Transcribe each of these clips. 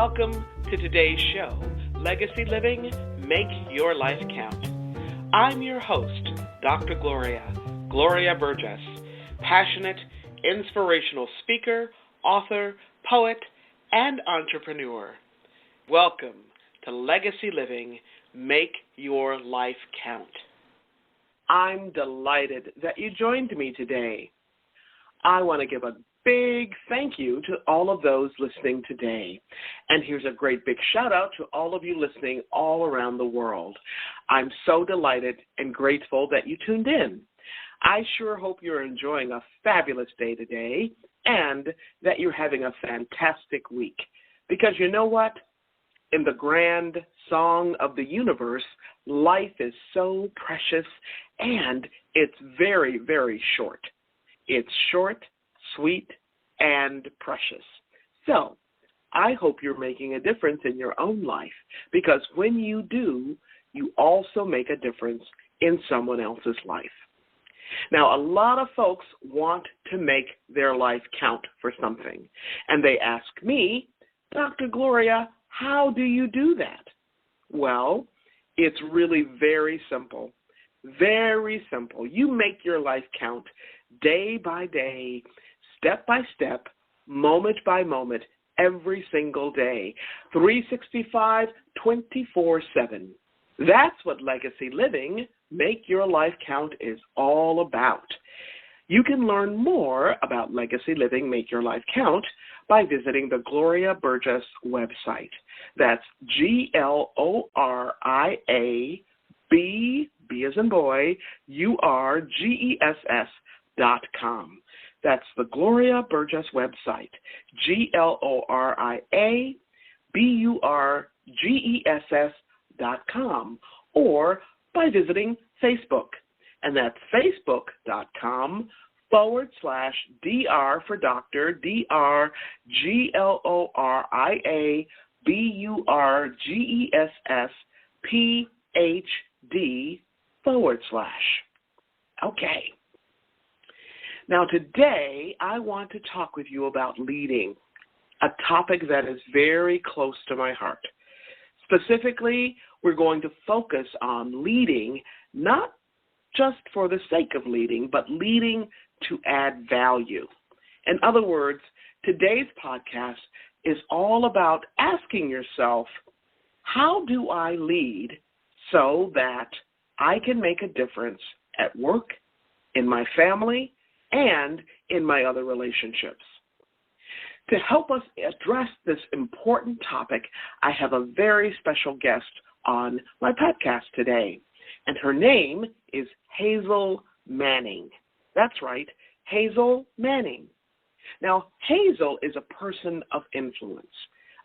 Welcome to today's show, Legacy Living, Make Your Life Count. I'm your host, Dr. Gloria Burgess, passionate, inspirational speaker, author, poet, and entrepreneur. Welcome to Legacy Living, Make Your Life Count. I'm delighted that you joined me today. I want to give a big thank you to all of those listening today. And here's a great big shout out to all of you listening all around the world. I'm so delighted and grateful that you tuned in. I sure hope you're enjoying a fabulous day today and that you're having a fantastic week. Because you know what? In the grand song of the universe, life is so precious and it's very, very short. It's short, sweet, and precious. So I hope you're making a difference in your own life, because when you do, you also make a difference in someone else's life. Now, a lot of folks want to make their life count for something, and they ask me, Dr. Gloria, how do you do that? Well, it's really very simple. Very simple. You make your life count day by day, step by step, moment by moment, every single day, 365, 24/7. That's what Legacy Living, Make Your Life Count is all about. You can learn more about Legacy Living, Make Your Life Count by visiting the Gloria Burgess website. That's GLORIA, B as in boy, URGESS.com. That's the Gloria Burgess website, GLORIABURGESS.com, or by visiting Facebook, and that's facebook.com/DR for Doctor, DRGLORIABURGESS Okay. Now today I want to talk with you about leading, a topic that is very close to my heart. Specifically, we're going to focus on leading, not just for the sake of leading, but leading to add value. In other words, today's podcast is all about asking yourself, how do I lead so that I can make a difference at work, in my family, and in my other relationships? To help us address this important topic, I have a very special guest on my podcast today, and her name is Hazel Manning. That's right, Hazel Manning. Now, Hazel is a person of influence,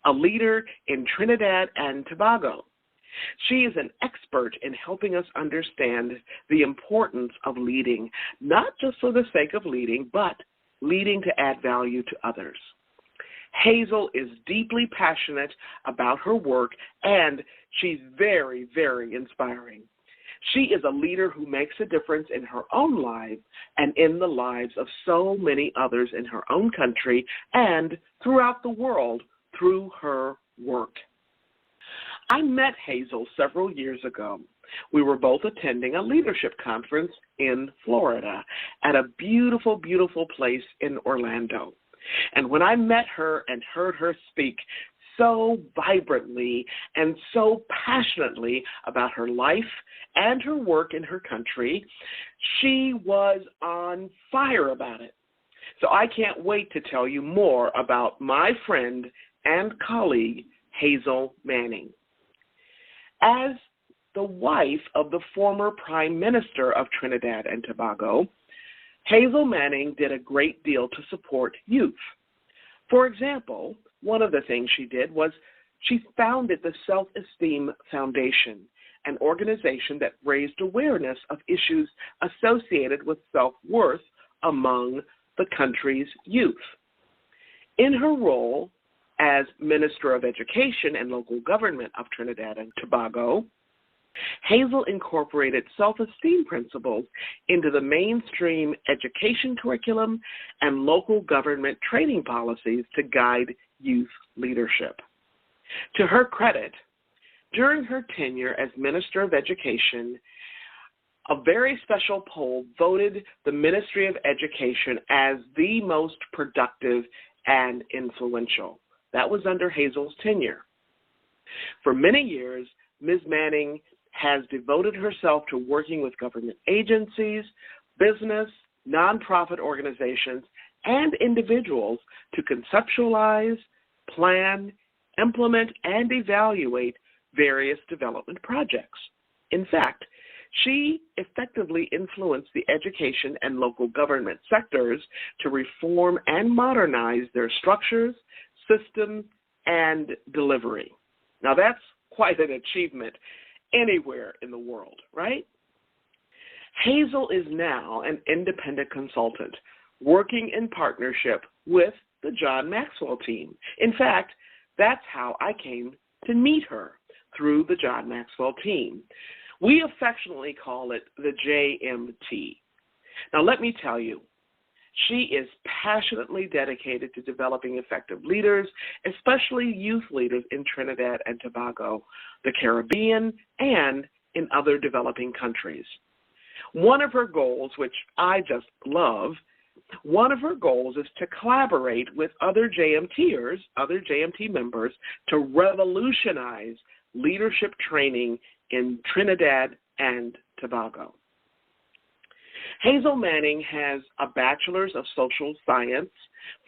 a leader in Trinidad and Tobago. She is an expert in helping us understand the importance of leading, not just for the sake of leading, but leading to add value to others. Hazel is deeply passionate about her work, and she's very, very inspiring. She is a leader who makes a difference in her own life and in the lives of so many others in her own country and throughout the world through her work. I met Hazel several years ago. We were both attending a leadership conference in Florida at a beautiful, beautiful place in Orlando. And when I met her and heard her speak so vibrantly and so passionately about her life and her work in her country, she was on fire about it. So I can't wait to tell you more about my friend and colleague, Hazel Manning. As the wife of the former Prime Minister of Trinidad and Tobago, Hazel Manning did a great deal to support youth. For example, one of the things she did was she founded the Self-Esteem Foundation, an organization that raised awareness of issues associated with self-worth among the country's youth. In her role as Minister of Education and Local Government of Trinidad and Tobago, Hazel incorporated self-esteem principles into the mainstream education curriculum and local government training policies to guide youth leadership. To her credit, during her tenure as Minister of Education, a very special poll voted the Ministry of Education as the most productive and influential. That was under Hazel's tenure. For many years, Ms. Manning has devoted herself to working with government agencies, business, nonprofit organizations, and individuals to conceptualize, plan, implement, and evaluate various development projects. In fact, she effectively influenced the education and local government sectors to reform and modernize their structures, systems, and delivery. Now, that's quite an achievement anywhere in the world, right? Hazel is now an independent consultant working in partnership with the John Maxwell team. In fact, that's how I came to meet her, through the John Maxwell team. We affectionately call it the JMT. Now, let me tell you, she is passionately dedicated to developing effective leaders, especially youth leaders in Trinidad and Tobago, the Caribbean, and in other developing countries. One of her goals, which I just love, one of her goals is to collaborate with other JMTers, other JMT members, to revolutionize leadership training in Trinidad and Tobago. Hazel Manning has a Bachelor's of Social Science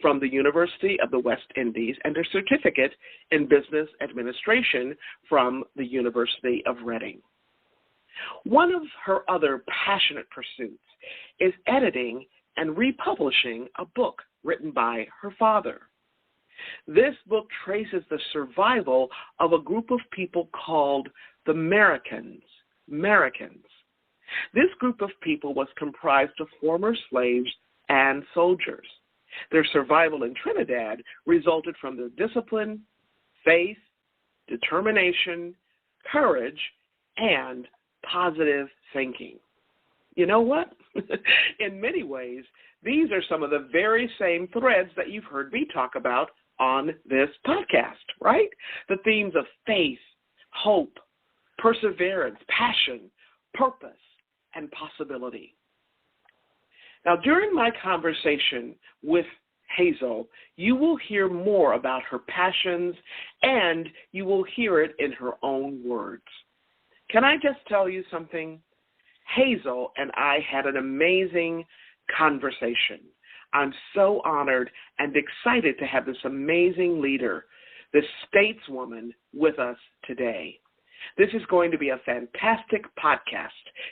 from the University of the West Indies and a certificate in Business Administration from the University of Reading. One of her other passionate pursuits is editing and republishing a book written by her father. This book traces the survival of a group of people called the Americans. This group of people was comprised of former slaves and soldiers. Their survival in Trinidad resulted from their discipline, faith, determination, courage, and positive thinking. You know what? In many ways, these are some of the very same threads that you've heard me talk about on this podcast, right? The themes of faith, hope, perseverance, passion, purpose, and possibility. Now, during my conversation with Hazel, you will hear more about her passions, and you will hear it in her own words. Can I just tell you something? Hazel and I had an amazing conversation. I'm so honored and excited to have this amazing leader, this stateswoman, with us today. This is going to be a fantastic podcast.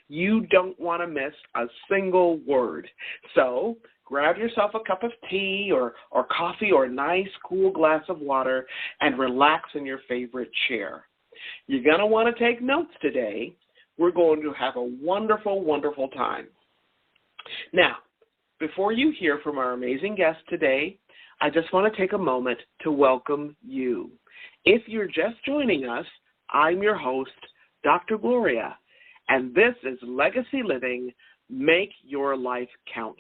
You don't want to miss a single word. So grab yourself a cup of tea or coffee or a nice cool glass of water and relax in your favorite chair. You're going to want to take notes today. We're going to have a wonderful, wonderful time. Now, before you hear from our amazing guest today, I just want to take a moment to welcome you. If you're just joining us, I'm your host, Dr. Gloria, and this is Legacy Living, Make Your Life Count.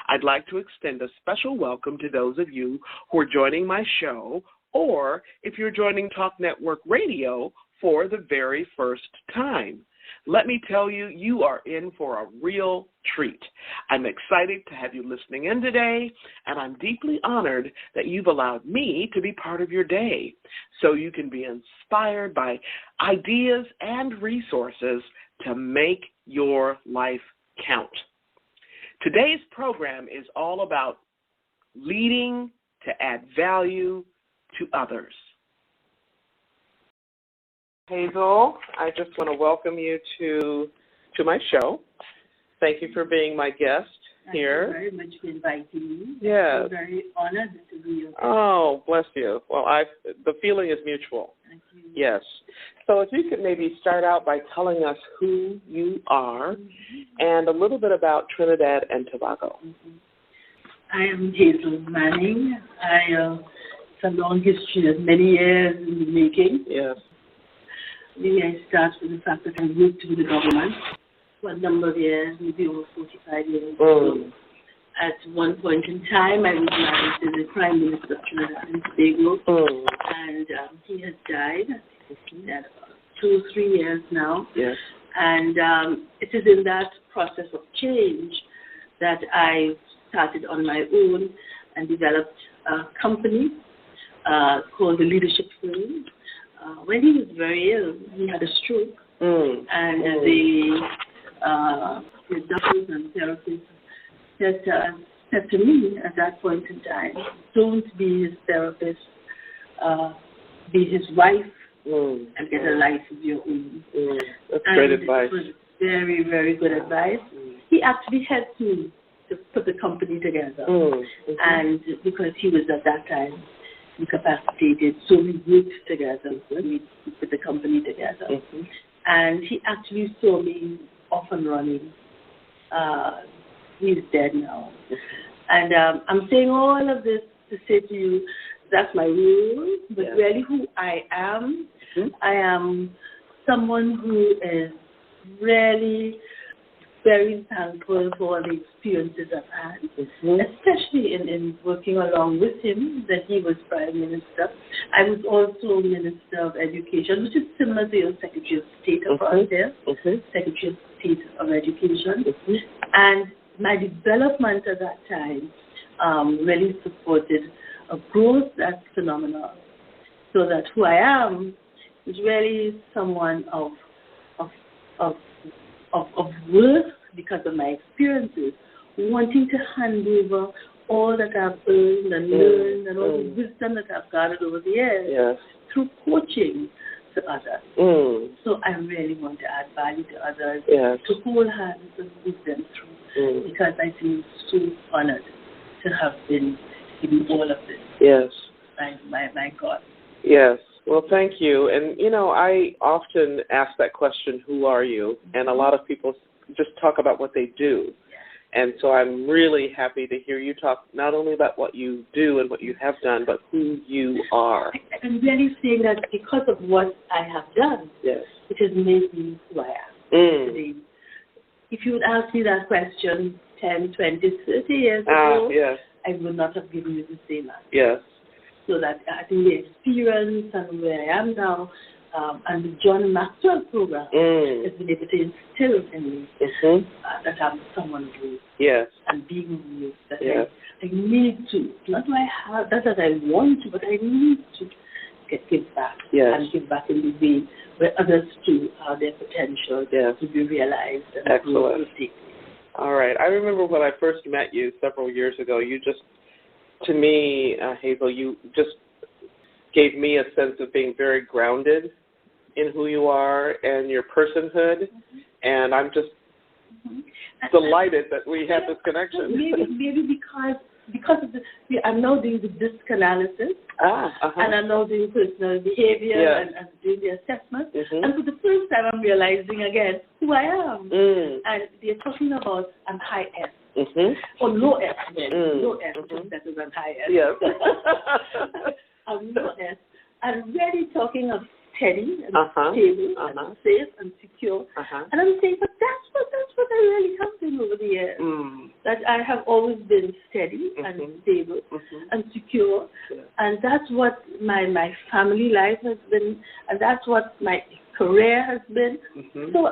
I'd like to extend a special welcome to those of you who are joining my show, or if you're joining Talk Network Radio for the very first time. Let me tell you, you are in for a real treat. I'm excited to have you listening in today, and I'm deeply honored that you've allowed me to be part of your day so you can be inspired by ideas and resources to make your life count. Today's program is all about leading to add value to others. Hazel, I just want to welcome you to my show. Thank you for being my guest here. Thank you very much for inviting me. Yes. I'm very honored to be your guest. Oh, bless you. Well, the feeling is mutual. Thank you. Yes. So if you could maybe start out by telling us who you are and a little bit about Trinidad and Tobago. I am Hazel Manning. It's a long history of many years in the making. Yes. Maybe I start with the fact that I worked with the government for a number of years, maybe over 45 years. At one point in time, I was married to the Prime Minister of Trinidad and Tobago, and he has died. He's had 2 or 3 years now. Yes. And it is in that process of change that I started on my own and developed a company called the Leadership Firm. When he was very ill, he had a stroke, and the doctors and therapists said to me at that point in time, don't be his therapist, be his wife, and get a life of your own. That's great advice. It was very, very good advice. He actually helped me to put the company together. And because he was at that time incapacitated, so we worked together. We put the company together. And he actually saw me off and running. He's dead now. And I'm saying all of this to say to you, that's my role, but really who I am someone who is really very thankful for all the experiences I've had, especially in working along with him, that he was Prime Minister. I was also Minister of Education, which is similar to your Secretary of State of there, Secretary of State of Education. And my development at that time really supported a growth that's phenomenal. So that who I am is really someone of worth because of my experiences, wanting to hand over all that I've earned and learned and all the wisdom that I've gathered over the years through coaching to others. So I really want to add value to others, to hold hands and move them through, because I feel so honored to have been given all of this. Yes. My God. Yes. Well, thank you. And, I often ask that question, who are you? And a lot of people just talk about what they do. And so I'm really happy to hear you talk not only about what you do and what you have done, but who you are. I'm really saying that because of what I have done, it has made me who I am today. If you would ask me that question 10, 20, 30 years ago, I would not have given you the same answer. Yes. So that I think the experience and where I am now, and the John Maxwell program has been able to instill in me that I'm someone new. Yes. And being new. That I need to, not do I have, not that I want to, but I need to give back. And give back in the way where others too have their potential to be realized. And excellent. All right. I remember when I first met you several years ago, you just, to me, Hazel, you just gave me a sense of being very grounded in who you are and your personhood, and I'm just delighted that we had this connection. Maybe because of I'm now doing the DISC analysis, and I'm now doing personal behavior and doing the assessment, and for the first time I'm realizing again who I am. And they're talking about I'm high S. Or low S, low S, that is on high S. Yes. I'm low S. I'm really talking of steady and stable and safe and secure. And I'm saying, but that's what I really have been over the years. That I have always been steady and stable and secure. And that's what my family life has been, and that's what my career has been. So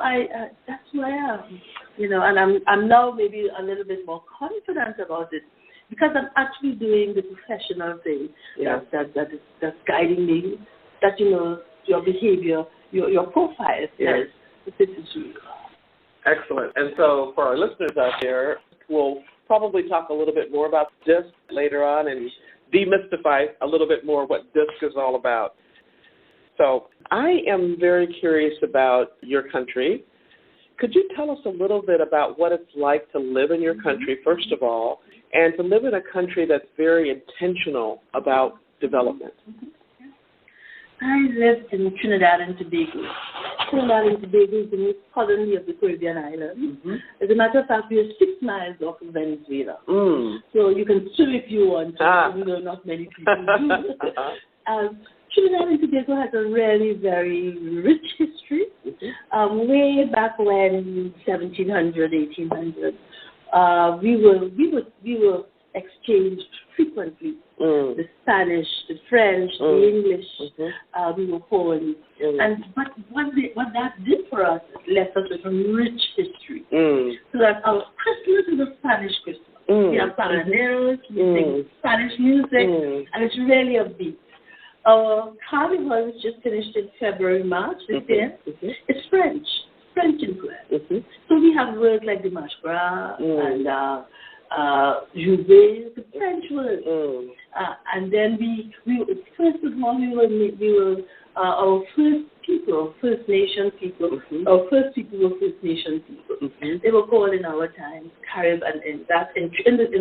that's who I am. And I'm now maybe a little bit more confident about it because I'm actually doing the professional thing that's guiding me, that, your behavior, your profile says this is who you are. Excellent. And so for our listeners out there, we'll probably talk a little bit more about DISC later on and demystify a little bit more what DISC is all about. So I am very curious about your country. Could you tell us a little bit about what it's like to live in your country, first of all, and to live in a country that's very intentional about development? I live in Trinidad and Tobago. Trinidad and Tobago is the most colony of the Caribbean islands. As a matter of fact, we are 6 miles off of Venezuela. So you can swim if you want to, even though not many people do. Trinidad and Tobago has a really very rich history. Way back when, 1700, 1800, we were exchanged frequently. The Spanish, the French, the English. We were poems. And but what that did for us, it left us with a rich history. So that our Christmas is a Spanish Christmas. We have panaderos, we sing Spanish music, and it's really a beat. Our carnival, which just finished in February, March this year, it's French influence. So we have words like the Marche Gras and Jouvet, the French words. And then we first of all, we were our first people, First Nation people. Our first people were First Nation people. They were called in our time Carib, and that in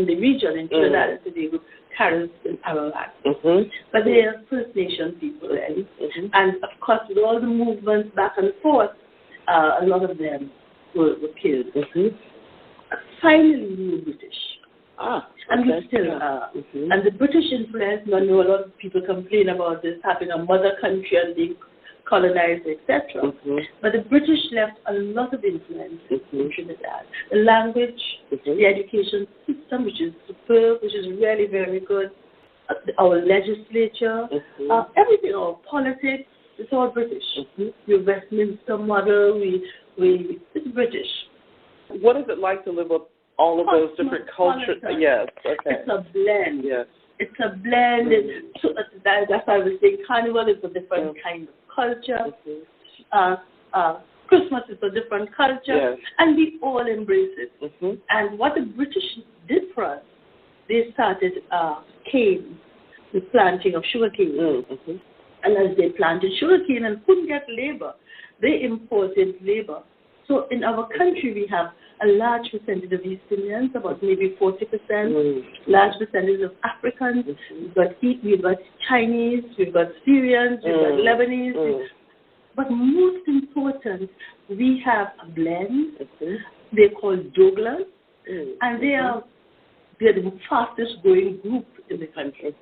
the region in Trinidad and Tobago, Carib and Arawak. But they are First Nation people, right? And of course, with all the movements back and forth, a lot of them were killed. Finally, we were British. And we still are. And the British influence, I know a lot of people complain about this, having a mother country and being colonized, etc. But the British left a lot of influence in Trinidad. The language, the education system, which is superb, which is really very good, our legislature, everything, our politics, it's all British. The Westminster model, it's British. What is it like to live with all of those different cultures? Yes, okay. It's a blend. Yes. It's a blend. So that's why I was saying carnival is a different kind of culture. Christmas is a different culture. And we all embrace it. And what the British did for us, they started cane, the planting of sugarcane. And as they planted sugarcane and couldn't get labor, they imported labor. So in our country, we have a large percentage of East Indians, about maybe 40%, large percentage of Africans. We've got Chinese, we've got Syrians, we've got Lebanese. But most important, we have a blend. They're called Douglas, and they're the fastest growing group in the country.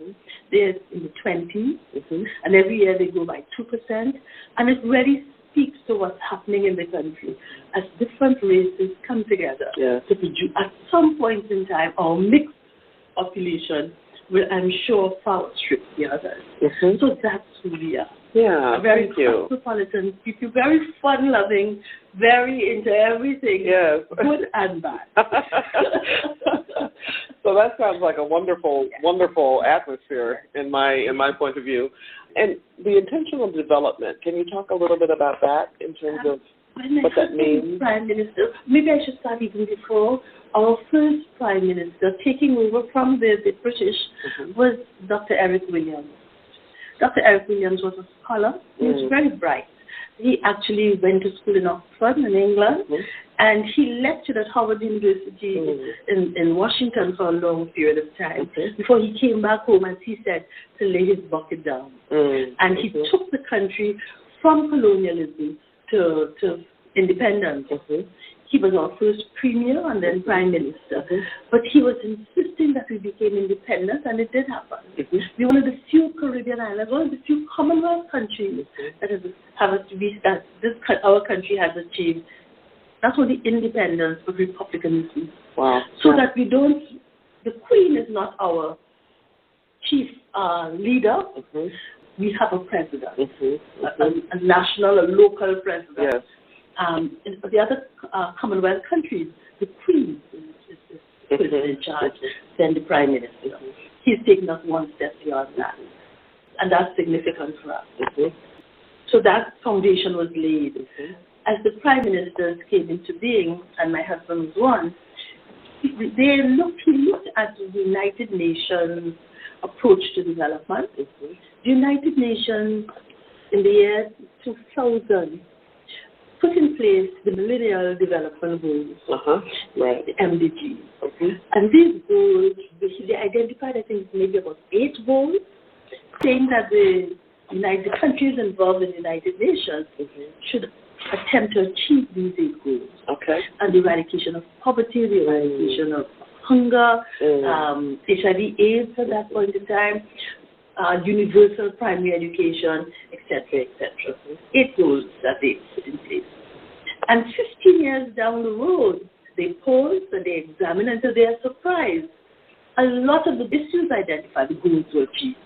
They're in the 20s, and every year they grow by 2%, and it really speaks to what's happening in the country as different races come together to produce. At some point in time, our mixed population will, I'm sure, far outstrip the others. So that's who we are. Very cosmopolitan people, very fun-loving, very into everything, good and bad. So that sounds like a wonderful, wonderful atmosphere in my point of view. And the intentional development, can you talk a little bit about that in terms of what that means? Prime Minister, maybe I should start even before. Our first Prime Minister taking over from the British was Dr. Eric Williams. Dr. Eric Williams was a scholar. He was very bright. He actually went to school in Oxford in England, and he lectured at Harvard University in Washington for a long period of time before he came back home, as he said, to lay his bucket down. And he took the country from colonialism to independence. He was our first premier and then prime minister. But he was insisting that we became independent, and it did happen. We're one of the few Caribbean islands, one of the few Commonwealth countries that our country has achieved not only independence but republicanism. So that we don't, the Queen is not our chief leader. We have a president, a national, a local president. In the other Commonwealth countries, the Queen is in charge, then the Prime Minister. He's taken us one step beyond that. And that's significant for us. So that foundation was laid. As the Prime Ministers came into being, and my husband was one, he looked at the United Nations approach to development. The United Nations in the year 2000 put in place the Millennial Development Goals, the MDGs. And these goals, they identified, I think, maybe about 8 goals, saying that the countries involved in the United Nations should attempt to achieve these 8 goals. And the eradication of poverty, the eradication of hunger, HIV/AIDS at that point in time, universal primary education, etc., etc. 8 goals that they put in place. And 15 years down the road, they posed and they examined, and to their surprise, a lot of the issues identified, the goals were achieved.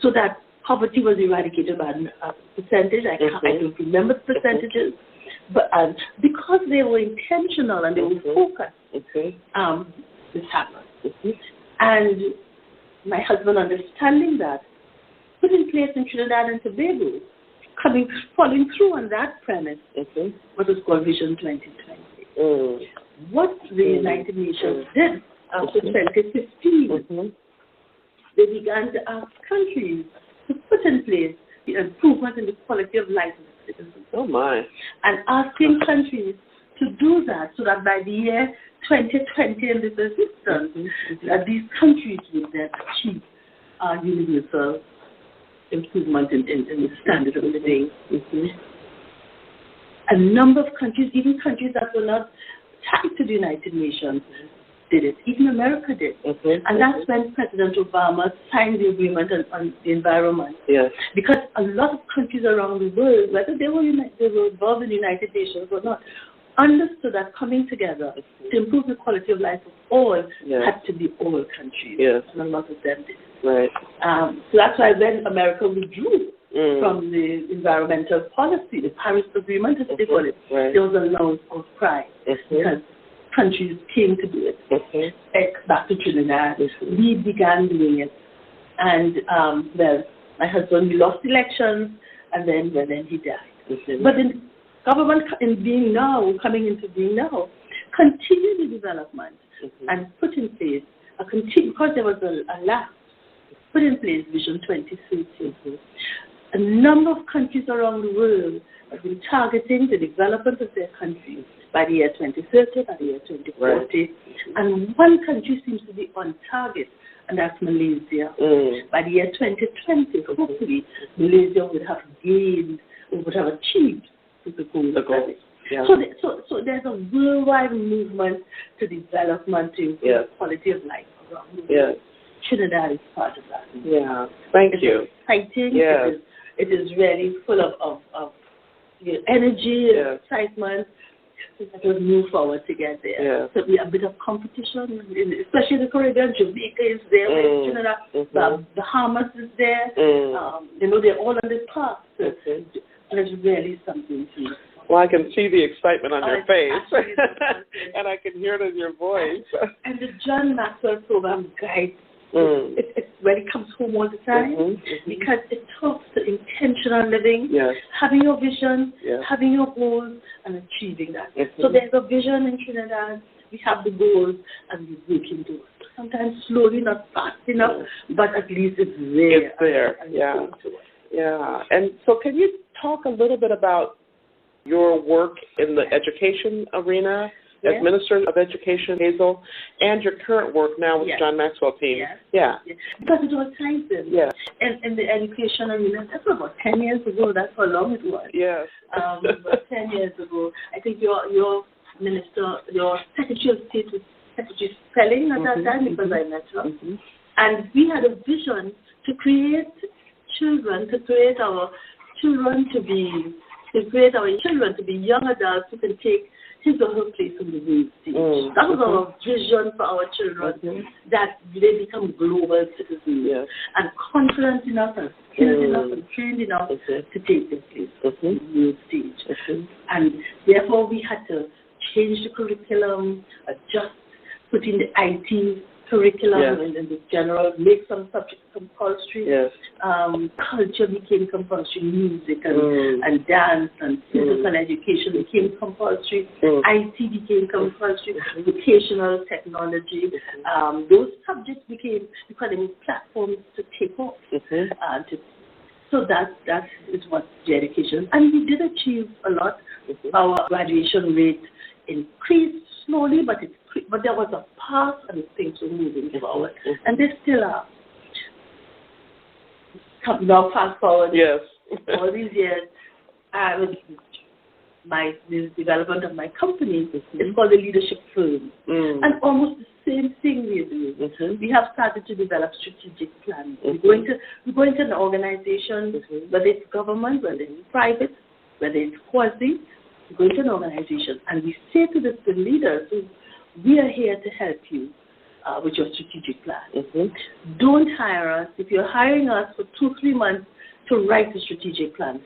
So that poverty was eradicated by a percentage. I don't remember the percentages, but because they were intentional and they were focused, this happened. And my husband, understanding that, put in place in Trinidad and Tobago, following through on that premise, what was called Vision 2020. What the United Nations did after 2015, they began to ask countries to put in place the improvement in the quality of life of the citizens. Oh, my. And asking countries to do that so that by the year 2020 in this assistance, that these countries would then achieve universal improvement in the standard of living. A number of countries, even countries that were not tied to the United Nations, did it. Even America did. And that's when President Obama signed the agreement on the environment. Yes. Because a lot of countries around the world, whether they were involved in the United Nations or not, understood that coming together to improve the quality of life of all had to be all countries. Yes. And a lot of them did. Right. So that's why when America withdrew from the environmental policy, the Paris Agreement, as they call it, there was a loud outcry because countries came to do it. Back to Trinidad, we began doing it. And well, my husband, we lost elections, and then he died. But the government coming into being now, continued the development and put in place because there was a lapse, put in place Vision 2030. A number of countries around the world have been targeting the development of their countries by the year 2030, by the year 2040. And one country seems to be on target, and that's Malaysia. By the year 2020, hopefully, Malaysia would have achieved the goal. Yeah. So there's a worldwide movement to development, to improve quality of life around the world. Trinidad is part of that. Yeah. Thank you. Exciting. Yes. It is really full of energy and excitement. Let us move forward together. Yeah. So we have a bit of competition, especially the Caribbean. Jamaica is there, Trinidad, the Bahamas is there. They're all on this path. So there's really something to it. Well, I can see the excitement on your face, and I can hear it in your voice. And the John Maxwell program guides. It really comes home all the time because it talks to intentional living, having your vision, having your goals, and achieving that. So there's a vision in Trinidad, we have the goals, and we work into it. Sometimes slowly, not fast enough, but at least it's there. It's there, yeah. And so can you talk a little bit about your work in the education arena? As Minister of Education, Hazel, and your current work now with the John Maxwell team. Because it all ties in. And the education arena, that's about 10 years ago. That's how long it was. About 10 years ago. I think your minister, your Secretary of State was Secretary Spelling at that time because I met her. And we had a vision to create our children to be young adults who can take his or her place on the world stage. That was our vision for our children, that they become global citizens and confident enough and skilled enough and trained enough to take their place on the world stage. And therefore we had to change the curriculum, adjust, put in the IT curriculum and the general, make some subjects compulsory. Culture became compulsory, music and dance and physical education became compulsory. IT became compulsory, vocational technology. Those subjects became platforms to take off. So that is what the education. And we did achieve a lot. Our graduation rate increased slowly, but there was a path and things were moving forward. And they still are. Now fast forward all these years, the development of my company is called the Leadership Firm. And almost the same thing we are doing. We have started to develop strategic plans. We go into an organization, whether it's government, whether it's private, whether it's quasi, go into an organization and we say to the leaders, we are here to help you with your strategic plan. Mm-hmm. Don't hire us. If you're hiring us for 2-3 months to write the strategic plan,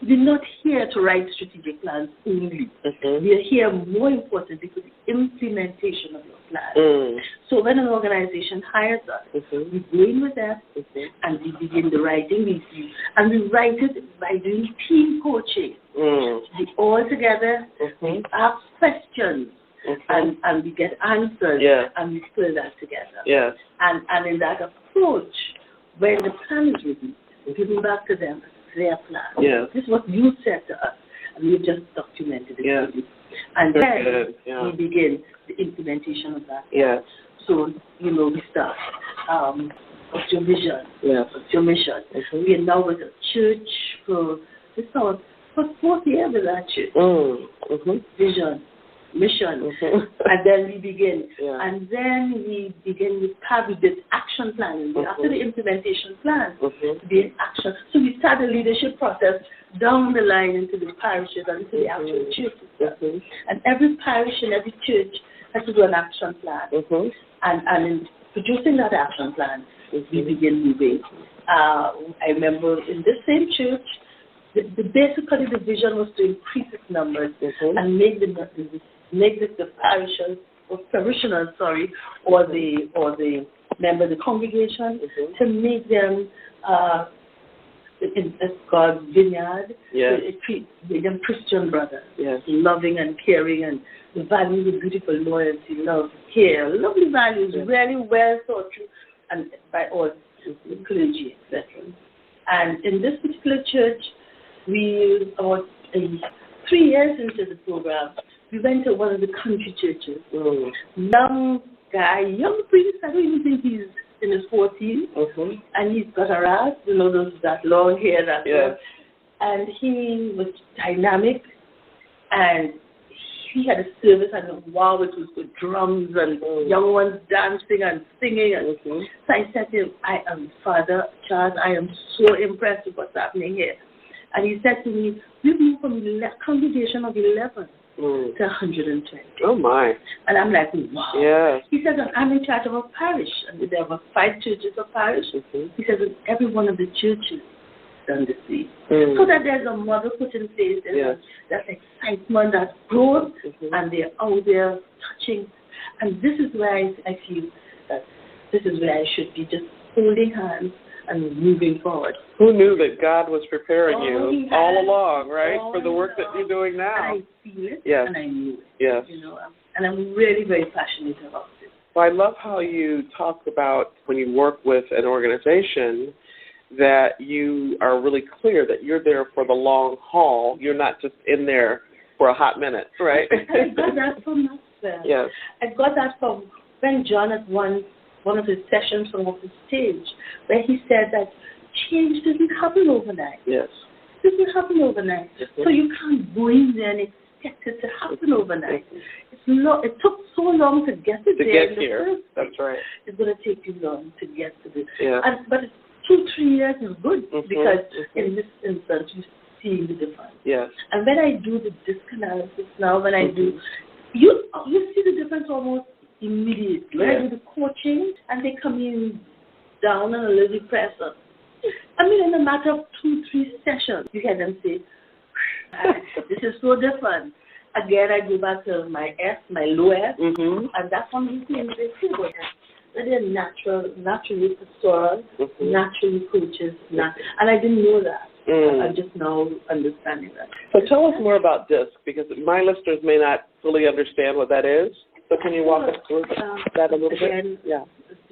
we're not here to write strategic plans only. Mm-hmm. We are here, more importantly, for the implementation of your plan. Mm. So when an organization hires us, mm-hmm. we go in with them, mm-hmm. and we begin the writing review. And we write it by doing team coaching. Mm. We all together, mm-hmm. we ask questions, mm-hmm. and we get answers, yeah. and we fill that together. Yeah. And in that approach, when the plan is released, we give it back to them. Their plan. Yeah. This is what you said to us, and we've just documented it. Yeah. And then we begin the implementation of that. Yeah. So, we start. What's your vision? Yeah. What's your mission? Mm-hmm. We are now with a church for 4 years with that church. Mm-hmm. Vision, mission, mm-hmm. and then we begin. Yeah. And then we begin with this action plan. Mm-hmm. After the implementation plan, mm-hmm. be in action. So we start the leadership process down the line into the parishes and into the actual churches. Mm-hmm. And every parish and every church has to do an action plan. Mm-hmm. And in producing that action plan, mm-hmm. we begin moving. I remember in this same church, basically the vision was to increase its numbers, mm-hmm. and make the parishioners, or the members of the congregation, mm-hmm. to make them in God's vineyard, yes. Make them Christian brothers, yes. loving and caring, and the values of beautiful loyalty, love, care, lovely values, yes. really well thought through, and by all the clergy, etc. And in this particular church, we about 3 years into the program, we went to one of the country churches. Mm. Young priest, I don't even think he's in his 40s, mm-hmm. and he's got a rat, that long hair, and he was dynamic, and he had a service, and wow, it was with drums and young ones dancing and singing, and mm-hmm. so I said to him, I am Father Charles, I am so impressed with what's happening here. And he said to me, we've moved from a congregation of 11 to 120. Oh, my. And I'm like, wow. Yeah. He said, I'm in charge of a parish. And there were 5 churches of parish. Mm-hmm. He said, every one of the churches done the same. Mm. So that there's a model put in place, there's that excitement, that growth, mm-hmm. and they're out there touching. And this is where I feel that this is where I should be, just holding hands and moving forward. Who knew that God was preparing you all along, right, for the work that you're doing now? I feel it, yes. and I knew it. Yes. And I'm really very passionate about it. Well, I love how you talk about when you work with an organization that you are really clear that you're there for the long haul. You're not just in there for a hot minute, right? I got that from Maxwell. Yes. I got that from when John at one of his sessions from off the stage, where he said that change doesn't happen overnight. Yes. It doesn't happen overnight. Mm-hmm. So you can't go in there and expect it to happen overnight. Mm-hmm. It took so long to get it there. To get here. That's right. It's going to take you long to get to this. Yeah. But 2-3 years is good, mm-hmm. because mm-hmm. in this instance you see the difference. Yes. And when I do the disc analysis now, when I do, you see the difference almost immediately. Yeah. I do the coaching, and they come in down and a little depressed. In a matter of 2-3 sessions, you hear them say, this is so different. Again, I go back to my low S, mm-hmm. and that's one of the things they say about that they're naturally pastoral, mm-hmm. naturally coaches, and I didn't know that. I'm just now understanding that. So tell us more about DISC, because my listeners may not fully understand what that is. So can you walk us through that a little bit? Yeah.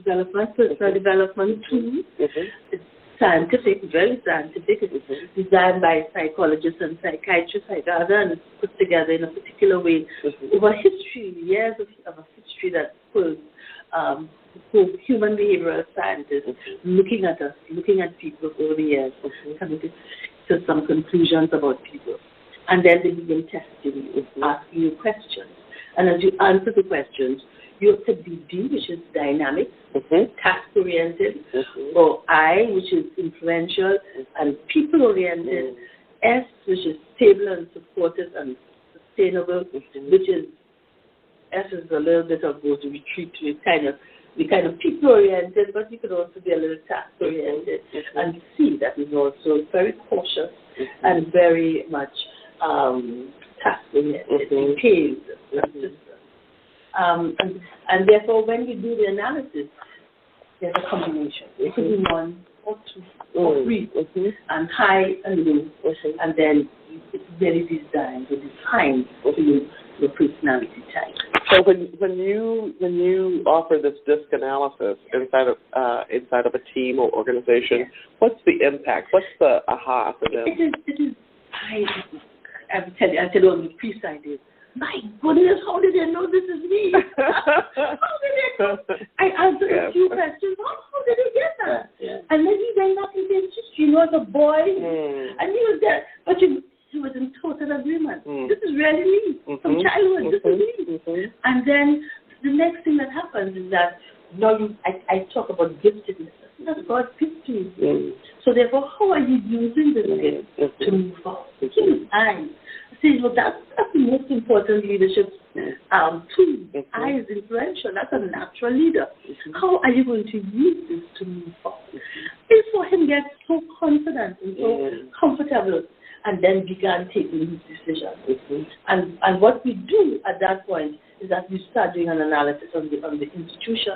Personal development tool. Mm-hmm. It's scientific, very scientific. It's mm-hmm. designed by psychologists and psychiatrists, and it's put together in a particular way mm-hmm. over years of a history that pulls human behavioral scientists mm-hmm. looking at us, looking at people over the years, mm-hmm. coming to some conclusions about people. And then they begin testing you, mm-hmm. asking you questions. And as you answer the questions, you have to be D, which is dynamic, mm-hmm. task-oriented, mm-hmm. or I, which is influential and people-oriented, mm-hmm. S, which is stable and supportive and sustainable, which is essence a little bit of go to retreat to the kind of people oriented, but you could also be a little task oriented and see that is also very cautious and very much task oriented, detailed. And therefore, when you do the analysis, there's a combination. It could be 1 or 2 or 3, and high and low, and then it's very designed or defined for your personality type. So when you offer this DISC analysis inside of a team or organization, what's the impact? What's the aha for them? It is. I'll tell you on the pre-side is, my goodness, how did they know this is me? How did they know? I answered a few questions. How did they get that? And then he went back into history, as a boy, and he was there, but he was in total agreement. This is really me from childhood. This is me. And then the next thing that happens is that now I talk about giftedness. That's God's gift to you. So therefore, how are you using this gift to move forward? His eyes. See, that's the most important leadership tool. I is influential. That's a natural leader. How are you going to use this to move forward? It's for him to get so confident and so comfortable, and then began taking his decisions. And what we do at that point is that we start doing an analysis on the institution.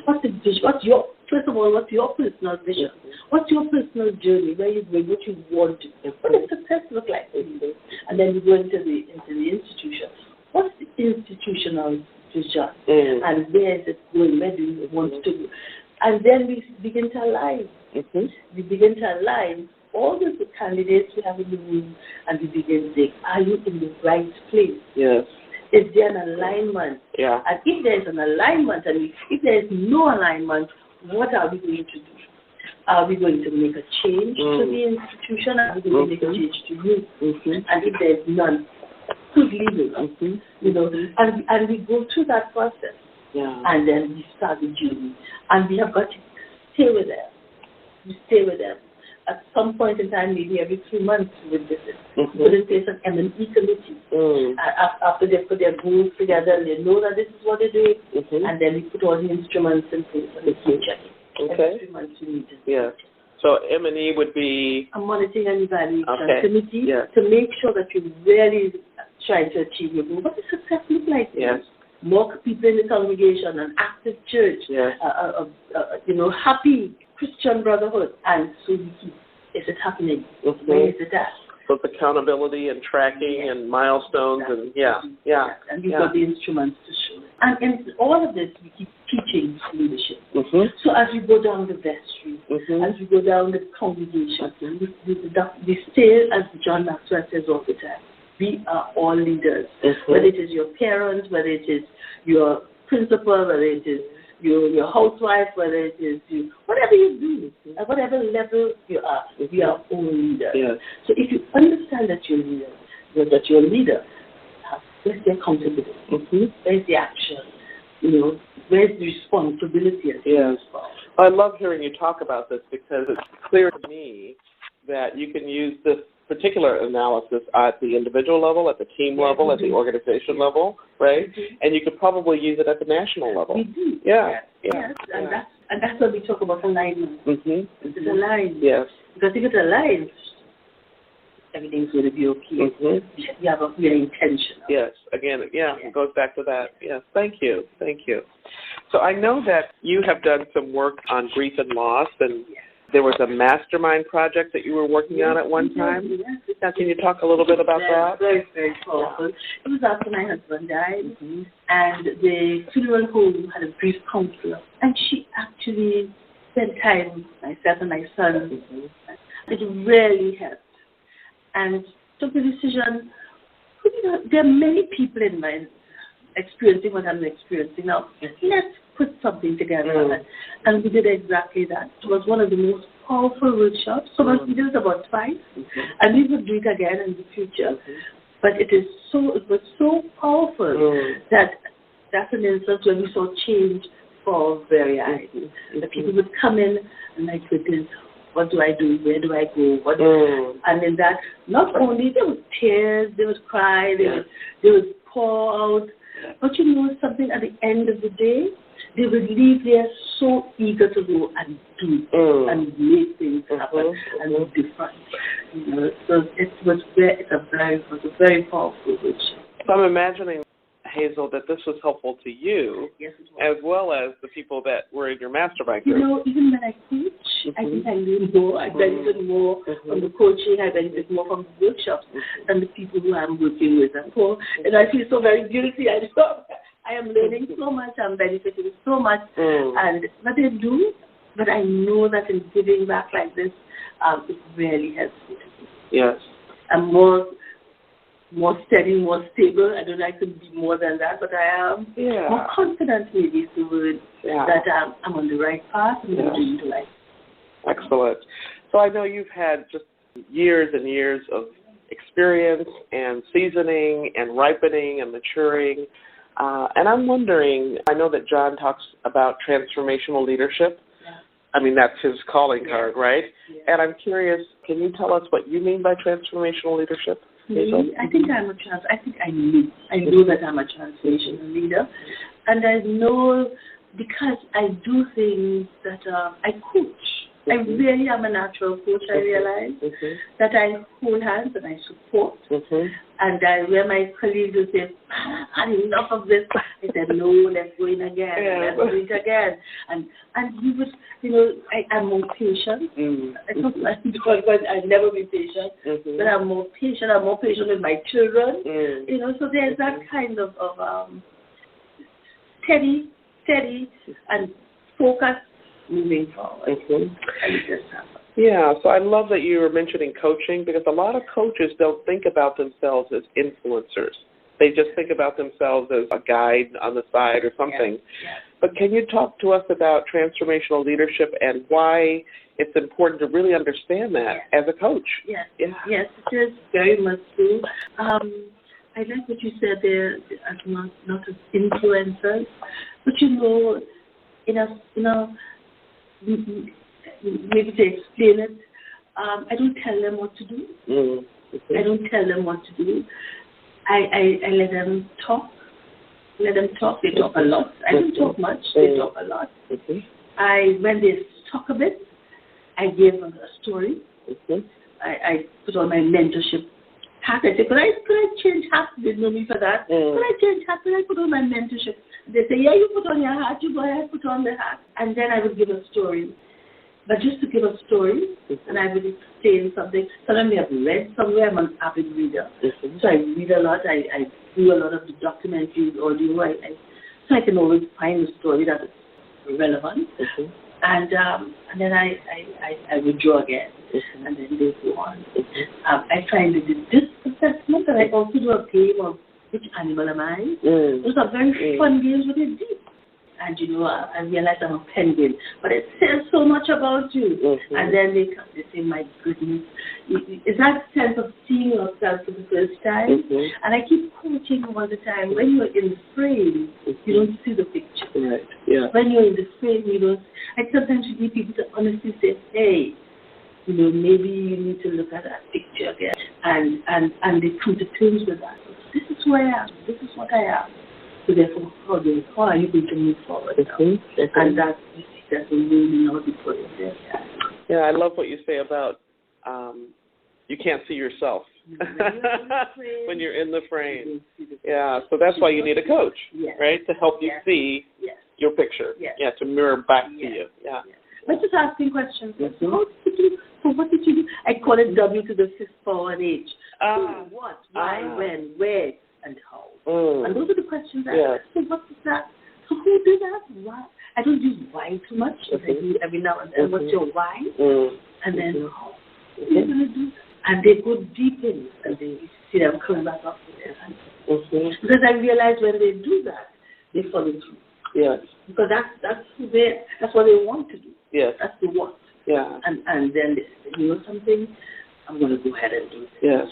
What's the vision? What's your personal vision? What's your personal journey? Where you're going? What you want to do? What does success look like for you? And then we go into the institution. What's the institutional vision? And where is it going? Where do you want to go? And then we begin to align. We begin to align all the candidates we have in the room, and we begin to say, are you in the right place? Yes. Is there an alignment? Yeah. And if there is an alignment, and if there is no alignment, what are we going to do? Are we going to make a change to the institution? Are we going to make a change to you? And if there is none, who's leaving? And we go through that process. And then we start the journey. And we have got to stay with them. We stay with them. At some point in time, maybe every 3 months, we visit. Put in place an M&E committee. After they put their goals together, and they know that this is what they're doing, and then we put all the instruments in place and we keep checking. Every 3 months we need to So M&E would be a monitoring and evaluation committee to make sure that you're really trying to achieve your goal. What does success look like? More people in the congregation, an active church, happy Christian brotherhood, and so we keep, is it happening? Where is it at? So it's accountability and tracking and milestones and and we've got the instruments to show it. And in all of this, we keep teaching leadership. So as we go down the vestry, as we go down the congregation, we stay, as John Maxwell says all the time, we are all leaders. Whether it is your parents, whether it is your principal, whether it is your housewife, whether it is you, whatever you do, at whatever level you are, we are all leaders. So if you understand that you're a leader, where's the accountability? Where's the action? Where's the responsibility? I love hearing you talk about this because it's clear to me that you can use this particular analysis at the individual level, at the team level, at the organization level, right? And you could probably use it at the national level. We do. Yes. And that's what we talk about alignment. It's aligned. Yes. Because if it's aligned, everything's going to be okay. We are intentional. Yes. Again, it goes back to that. Yes. Thank you. So I know that you have done some work on grief and loss, and there was a mastermind project that you were working on at one time. Now, can you talk a little bit about that? Very, very powerful. It was after my husband died, and the funeral home had a grief counselor, and she actually spent time with myself and my son. It really helped. And took the decision, there are many people in my experiencing what I'm experiencing now. Let's put something together. And we did exactly that. It was one of the most powerful workshops. So we did it about 5. And we would do it again in the future. But it was so powerful that's an instance where we saw change for very eyes. The people would come in and like, what do I do? Where do I go? And in that, not only there was tears, they would cry, they would pour out, but you know something, at the end of the day, they would leave there so eager to go and do and make things happen and be different. You know, so it was a very powerful vision. So I'm imagining, Hazel, that this was helpful to you, yes, it was, as well as the people that were in your mastermind group. You know, even when I coach, I think I learn more. I benefit more from the coaching. I benefit more from the workshops than the people who I'm working with. And I feel so very guilty. I am learning so much. I'm benefiting so much. And what I do, but I know that in giving back like this, it really helps me. Yes. I'm more steady, more stable. I don't know I could be more than that, but I am more confident, maybe is the word, that I'm on the right path and I'm doing the right. Excellent. So I know you've had just years and years of experience and seasoning and ripening and maturing. And I'm wondering, I know that John talks about transformational leadership. I mean, that's his calling card, right? And I'm curious, can you tell us what you mean by transformational leadership? Hazel? I think I know that I'm a transformational leader, and I know because I do things that I coach. I really am a natural coach. I realize that I hold hands and I support. And where my colleagues will say, I had enough of this, I said, no, let's go in again. Let's do it again. And we would, you know, I'm more patient. I don't like because I've never been patient, but I'm more patient. I'm more patient with my children. You know, so there's that kind of steady and focused moving forward. Yeah, so I love that you were mentioning coaching, because a lot of coaches don't think about themselves as influencers. They just think about themselves as a guide on the side or something. But can you talk to us about transformational leadership and why it's important to really understand that as a coach? Yes, it is very much so. I like what you said there, as not as influencers, but you know, maybe to explain it, I don't tell them what to do. I don't tell them what to do. I let them talk. They talk a lot. I don't talk much. They talk a lot. When they talk a bit, I give them a story. I put on my mentorship hat. I say, could I change hat? They know me for that. Could I change hat? Could I put on my mentorship? They say, yeah, you put on your hat. You go ahead, put on the hat. And then I would give a story. But just to give a story, and I would explain something. Sometimes I've read somewhere. I'm an avid reader. So I read a lot. I do a lot of the documentaries, audio. So I can always find a story that is relevant. And then I withdraw again. And then they go on. I try and do this assessment, and I also do a game of which animal am I. Those are very fun games, but they're deep. And you know, I realize I'm a penguin, but it says so much about you. And then they say, my goodness, it's that sense of seeing yourself for the first time. And I keep coaching all the time. When you're in the frame, you don't see the picture. When you're in the frame, you don't. I sometimes need people to honestly say, hey, you know, maybe you need to look at that picture again. And they come to terms with that. This is who I am. This is what I am. So therefore, how are you going to move forward? And that's the really not put in there. Yeah, I love what you say about you can't see yourself when you're in the frame. Yeah, so that's why you need a coach, right, to help you see your picture. To mirror back to you. Let's just asking questions. How did you, so what did you do? I call it W to the fifth power and H. What, why, when, where, and how. And those are the questions I ask. So what is that? So who did that? Why? I don't use why too much. I do every now and then. What's your why? And then how? What are you going to do? And they go deep in, and they see them coming back up with their hands. Because I realize when they do that, they follow through. Because that's what they want to do. That's the what. And then they say, you know something? I'm going to go ahead and do it.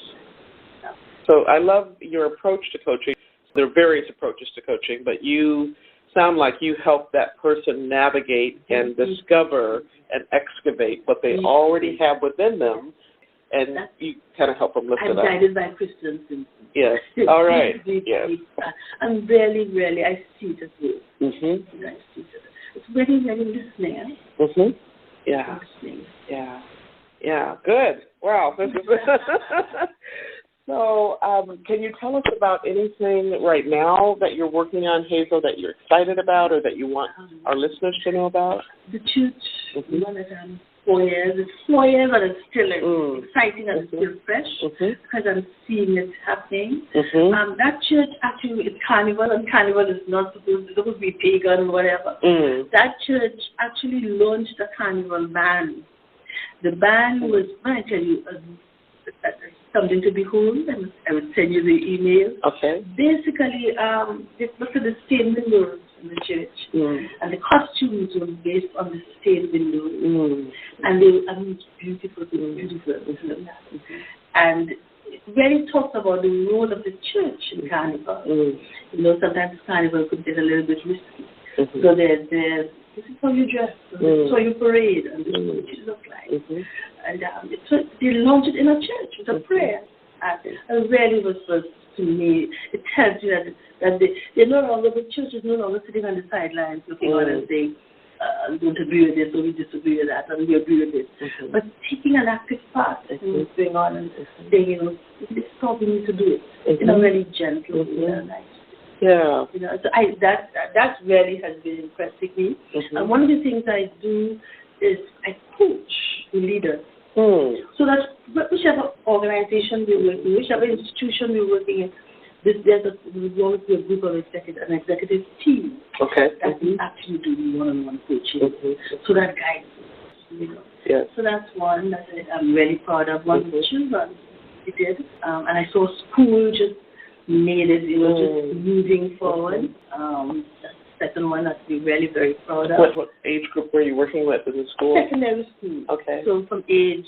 So I love your approach to coaching. There are various approaches to coaching, but you sound like you help that person navigate and discover and excavate what they already have within them, and you kind of help them lift it up. I'm guided by Christian Simpson. Yes. All right. Yes. I'm really, I see it as well. Mm-hmm. I see it. It's really, listening. Mm-hmm. Yeah. Listening. Yeah. Yeah. Good. Wow. This is So, can you tell us about anything right now that you're working on, Hazel, that you're excited about or that you want our listeners to know about? The church, one of them, 4 years. It's 4 years, but it's still exciting and it's still fresh because I'm seeing it happening. That church actually is carnival, and carnival is not supposed to be pagan or whatever. That church actually launched a carnival band. The band was, I tell you, something to behold. I will send you the email. Okay. Basically, they looked at the stained windows in the church, and the costumes were based on the stained windows, and they were beautiful, and it really talks about the role of the church in carnival. You know, sometimes carnival could get a little bit risky. So there's this is how you dress, this is how you parade, and this is what you look like. And so they launched it in a church with a prayer. And it really was to me, it tells you that they're no longer, the church is no longer sitting on the sidelines looking on and saying, I don't agree with this, or we disagree with that, and we agree with this. But taking an active part in what's going on and saying, you know, this is how we need to do it in a really gentle, nice. Yeah. You know, so that really has been impressing me. And one of the things I do is I coach the leaders. So that whichever organization we're working, whichever institution we're working in, there's always be a group of an executive team that we actually do one-on-one coaching. So that guides us, you know. Yes. So that's one that I'm really proud of. One of the children, we did. And I saw school just made it, you know, just moving forward. That's the second one that we're really very proud of. What age group were you working with in the school? Secondary school. Okay. So from age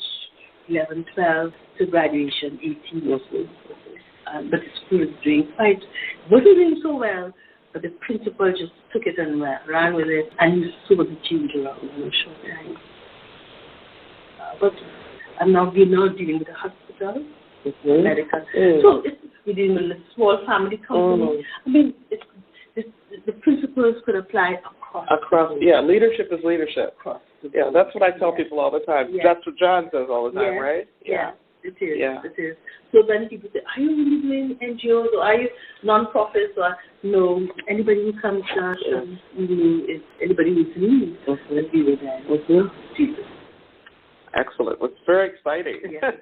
11, 12 to graduation, 18 or so. But the school is doing wasn't doing so well, but the principal just took it and ran with it, and you saw the change around in a short time. But we're now dealing with the hospital, medical. So we're dealing with a small family company. I mean, the principles could apply across. Yeah, leadership is leadership. Yeah, that's what I tell people all the time. That's what John says all the time, right? Yeah. It is. Yeah. It is. So then people say, are you really doing NGOs or are you non-profits? Or no, anybody who comes to us, is anybody who's in need, let's be with them. Jesus. Excellent. It's very exciting. Yes,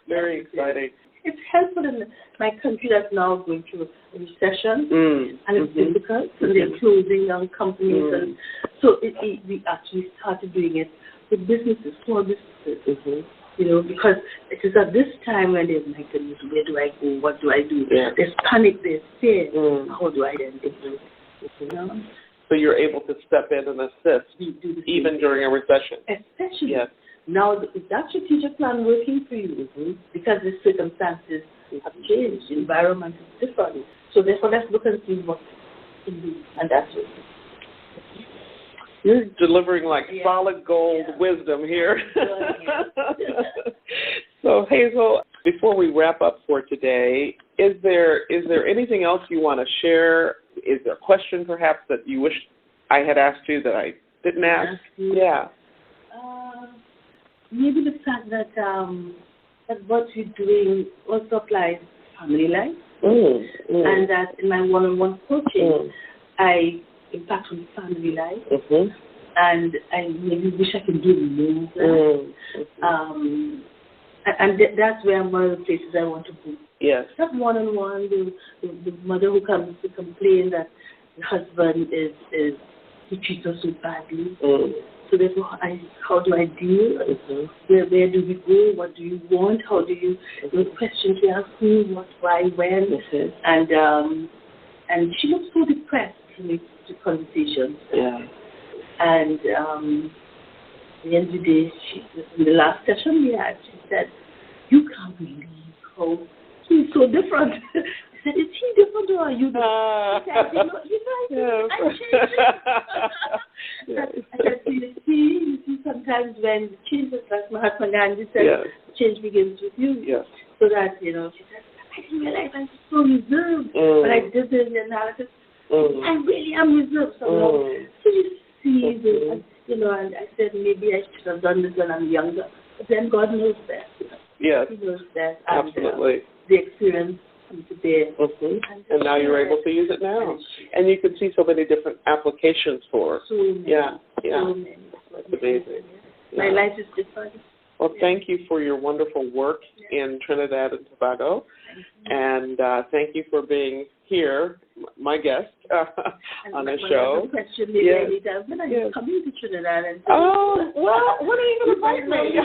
very exciting. It's helpful in my country that's now going through a recession, and it's difficult, and they're closing down companies. And so we actually started doing it with businesses, small businesses. You know, because it is at this time when they're like, where do I go? What do I do? Yeah. There's panic, there's fear. How do I then do it? You know? So you're able to step in and assist even during a recession. Especially now, is that strategic plan working for you? Because the circumstances have changed, the environment is different. So therefore, let's look and see what we can do, and that's it. You're delivering solid gold wisdom here. So, Hazel, before we wrap up for today, is there anything else you want to share? Is there a question perhaps that you wish I had asked you that I didn't ask? Yeah. Maybe the fact that what you're doing also applies to family life, and that in my one-on-one coaching, I impact on family life, and I maybe wish I could do more. And that's where one of the places I want to go. Yes. Not one-on-one, the mother who comes to complain that the husband he treats her so badly. So therefore, how do I deal? Where do we go? What do you want? How do you? Those questions we ask who, what, why, when, and she looks so depressed in the conversation. Yeah. And at the end of the day, in the last session we had, she said, "You can't believe how he's so different." said, is he different or are you different? He said, I changed it. I said, you see, sometimes when the change is like my husband Andy said, change begins with you. Yes. So that, she said, I didn't realize I was so reserved. But I did the analysis. I really am reserved. So you see this, and I said maybe I should have done this when I'm younger. But then God knows best. Yes. He knows best. Absolutely. The experience comes to bear. And now you're able to use it now. And you can see so many different applications for it. So many. Yeah. So many. That's amazing. My life is different. Well, thank you for your wonderful work in Trinidad and Tobago. And thank you for being here, my guest, on the show. Question when are you coming to Trinidad and Tobago? Oh, well, when are you going to invite me? I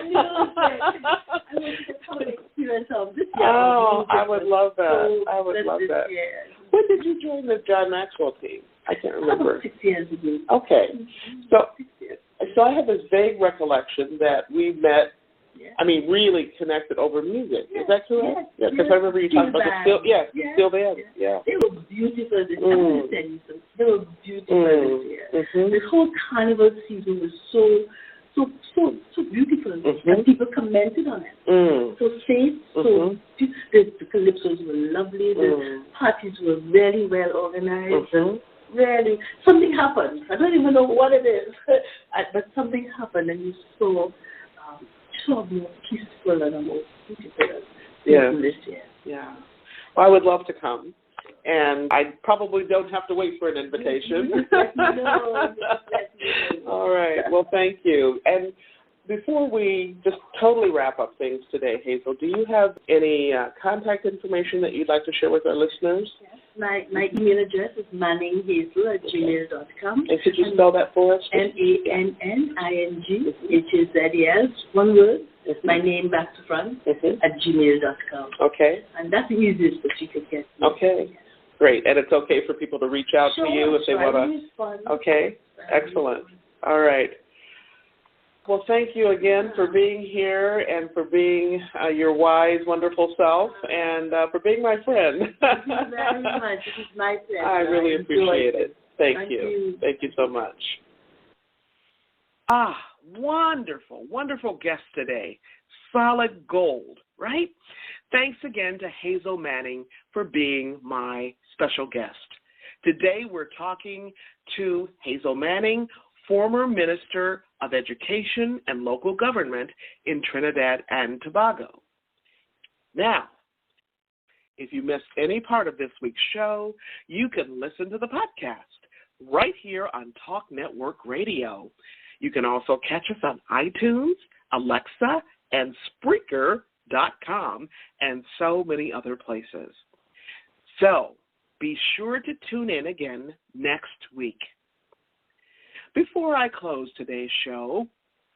want to have an experience of this year. Oh, I would love that. I would love that. Year. When did you join the John Maxwell team? I can't remember. About 6 years ago. Okay. So I have this vague recollection that we met, really connected over music. Is that correct? Yes. Because I remember you talking about the Still Band. Yeah. They were beautiful this year. They were beautiful this year. This whole carnival season was so beautiful. And people commented on it. So safe, the calypsos were lovely, the parties were very well organized. Really, something happened. I don't even know what it is, but something happened, and you saw more peaceful and more beautiful this year. Yeah. Well, I would love to come, and I probably don't have to wait for an invitation. All right. Well, thank you. And before we just totally wrap up things today, Hazel, do you have any contact information that you'd like to share with our listeners? Yes. My email address is manninghazel@gmail.com. And could you spell that for us? MANNINGHAZEL, one word, my name back to front, @gmail.com. Okay. And that's the easiest that you could get. Okay. Great. And it's okay for people to reach out to you if they want to? Okay. Excellent. All right. Well, thank you again for being here and for being your wise, wonderful self and for being my friend. Thank you very much. It is my pleasure. I really appreciate it. Thank you. Thank you so much. Wonderful, wonderful guest today. Solid gold, right? Thanks again to Hazel Manning for being my special guest. Today we're talking to Hazel Manning, former Minister of Education and Local Government in Trinidad and Tobago. Now, if you missed any part of this week's show, you can listen to the podcast right here on Talk Network Radio. You can also catch us on iTunes, Alexa, and Spreaker.com, and so many other places. So, be sure to tune in again next week. Before I close today's show,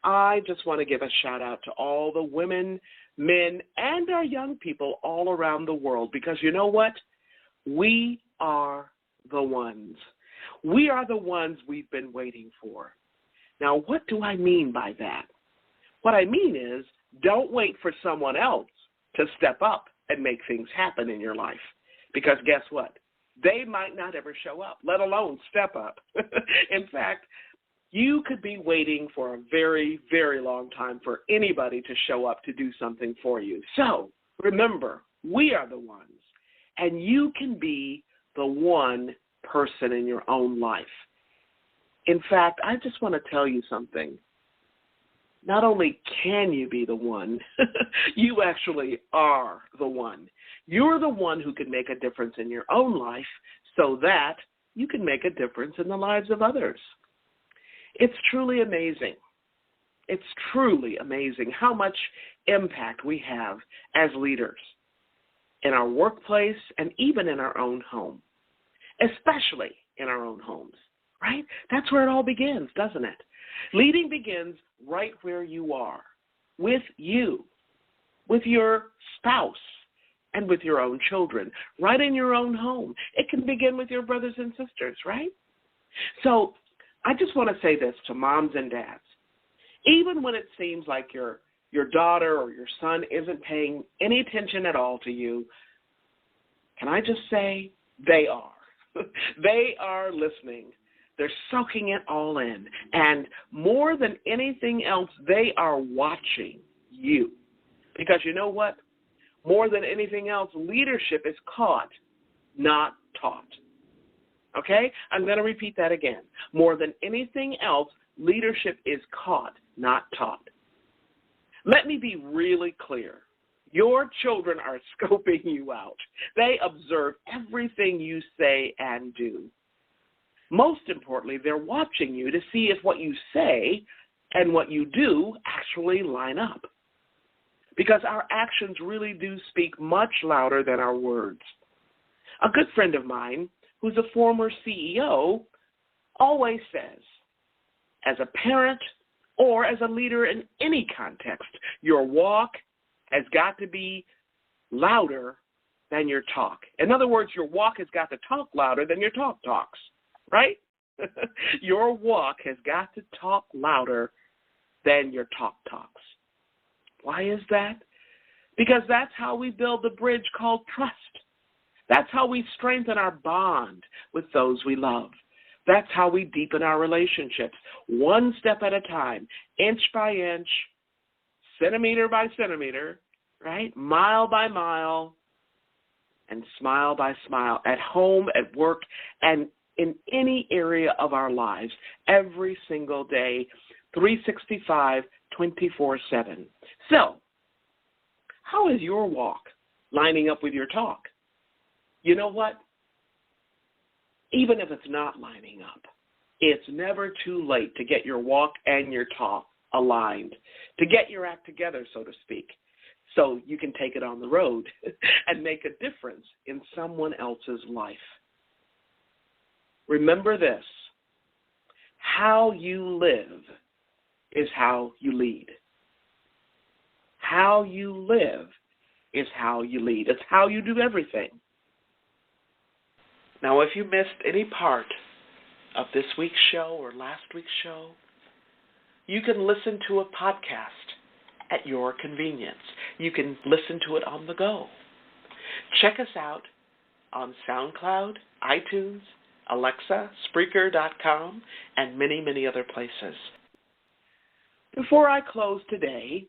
I just want to give a shout out to all the women, men, and our young people all around the world, because you know what? We are the ones. We are the ones we've been waiting for. Now, what do I mean by that? What I mean is, don't wait for someone else to step up and make things happen in your life, because guess what? They might not ever show up, let alone step up. In fact, you could be waiting for a very, very long time for anybody to show up to do something for you. So remember, we are the ones, and you can be the one person in your own life. In fact, I just want to tell you something. Not only can you be the one, you actually are the one. You're the one who can make a difference in your own life so that you can make a difference in the lives of others. It's truly amazing. It's truly amazing how much impact we have as leaders in our workplace and even in our own home, especially in our own homes, right? That's where it all begins, doesn't it? Leading begins right where you are, with you, with your spouse, and with your own children, right in your own home. It can begin with your brothers and sisters, right? So I just want to say this to moms and dads. Even when it seems like your daughter or your son isn't paying any attention at all to you, Can I just say they are? They are listening. They're soaking it all in. And more than anything else, they are watching you. Because you know what? More than anything else, leadership is caught, not taught. Okay? I'm going to repeat that again. More than anything else, leadership is caught, not taught. Let me be really clear. Your children are scoping you out. They observe everything you say and do. Most importantly, they're watching you to see if what you say and what you do actually line up. Because our actions really do speak much louder than our words. A good friend of mine, who's a former CEO, always says, as a parent or as a leader in any context, your walk has got to be louder than your talk. In other words, your walk has got to talk louder than your talk talks, right? Your walk has got to talk louder than your talk talks. Why is that? Because that's how we build the bridge called trust. That's how we strengthen our bond with those we love. That's how we deepen our relationships, one step at a time, inch by inch, centimeter by centimeter, right? Mile by mile, and smile by smile, at home, at work, and in any area of our lives, every single day, 365, 24/7. So, how is your walk lining up with your talk? You know what? Even if it's not lining up, it's never too late to get your walk and your talk aligned, to get your act together, so to speak, so you can take it on the road and make a difference in someone else's life. Remember this: how you live is how you lead. How you live is how you lead. It's how you do everything. Now, if you missed any part of this week's show or last week's show, you can listen to a podcast at your convenience. You can listen to it on the go. Check us out on SoundCloud, iTunes, Alexa, Spreaker.com, and many, many other places. Before I close today,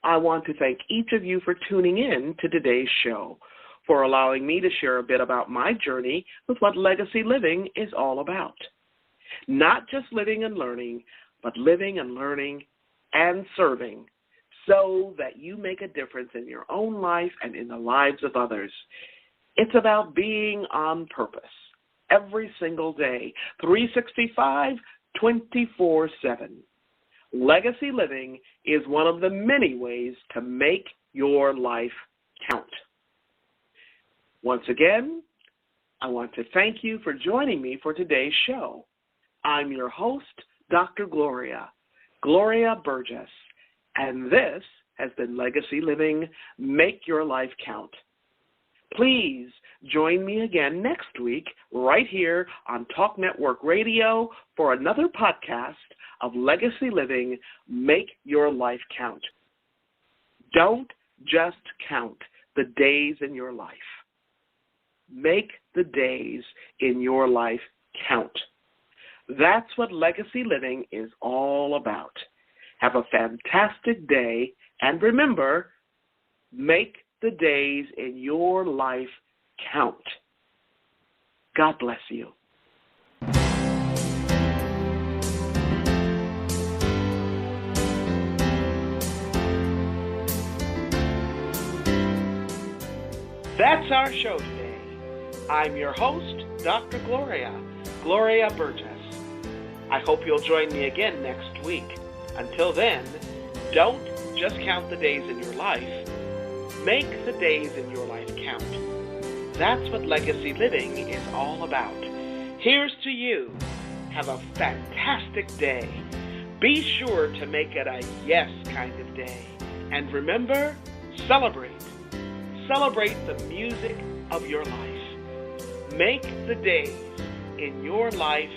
I want to thank each of you for tuning in to today's show, for allowing me to share a bit about my journey with what legacy living is all about. Not just living and learning, but living and learning and serving so that you make a difference in your own life and in the lives of others. It's about being on purpose every single day, 365, 24/7. Legacy living is one of the many ways to make your life count. Once again, I want to thank you for joining me for today's show. I'm your host, Dr. Gloria Burgess, and this has been Legacy Living, Make Your Life Count. Please join me again next week right here on Talk Network Radio for another podcast of Legacy Living, Make Your Life Count. Don't just count the days in your life. Make the days in your life count. That's what legacy living is all about. Have a fantastic day, and remember, make the days in your life count. God bless you. That's our show today. I'm your host, Dr. Gloria Burgess. I hope you'll join me again next week. Until then, don't just count the days in your life. Make the days in your life count. That's what legacy living is all about. Here's to you. Have a fantastic day. Be sure to make it a yes kind of day. And remember, celebrate. Celebrate the music of your life. Make the days in your life